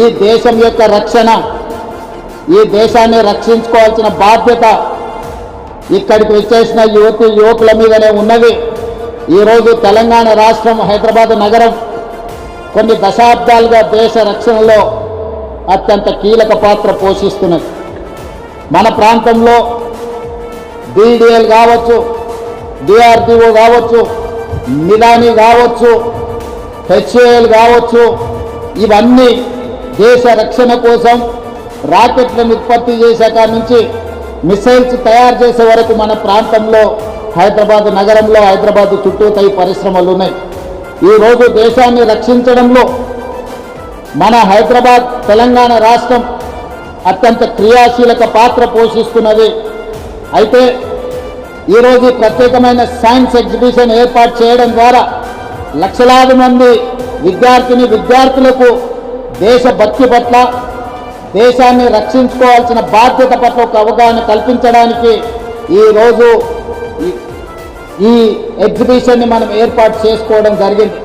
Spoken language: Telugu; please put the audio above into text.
ఈ దేశం యొక్క రక్షణ, ఈ దేశాన్ని రక్షించుకోవాల్సిన బాధ్యత ఇక్కడికి వచ్చేసిన యువకుల మీదనే ఉన్నది. ఈరోజు తెలంగాణ రాష్ట్రం, హైదరాబాద్ నగరం కొన్ని దశాబ్దాలుగా దేశ రక్షణలో అత్యంత కీలక పాత్ర పోషిస్తున్నది. మన ప్రాంతంలో బీడీఎల్ కావచ్చు, డిఆర్డీఓ కావచ్చు, మిలానీ కావచ్చు, హెచ్ఏఎల్ కావచ్చు, ఇవన్నీ దేశ రక్షణ కోసం రాకెట్లను ఉత్పత్తి చేసే కాడ నుంచి మిసైల్స్ తయారు చేసే వరకు మన ప్రాంతంలో హైదరాబాద్ నగరంలో, హైదరాబాద్ చుట్టూతా ఈ పరిశ్రమలు ఉన్నాయి. ఈరోజు దేశాన్ని రక్షించడంలో మన హైదరాబాద్, తెలంగాణ రాష్ట్రం అత్యంత క్రియాశీలక పాత్ర పోషిస్తున్నది. అయితే ఈరోజు ప్రత్యేకమైన సైన్స్ ఎగ్జిబిషన్ ఏర్పాటు చేయడం ద్వారా లక్షలాది మంది విద్యార్థులకు దేశభక్తి పట్ల, దేశాన్ని రక్షించుకోవాల్సిన బాధ్యత పట్ల ఒక అవగాహన కల్పించడానికి ఈరోజు ఈ ఎగ్జిబిషన్ని మనం ఏర్పాటు చేసుకోవడం జరిగింది.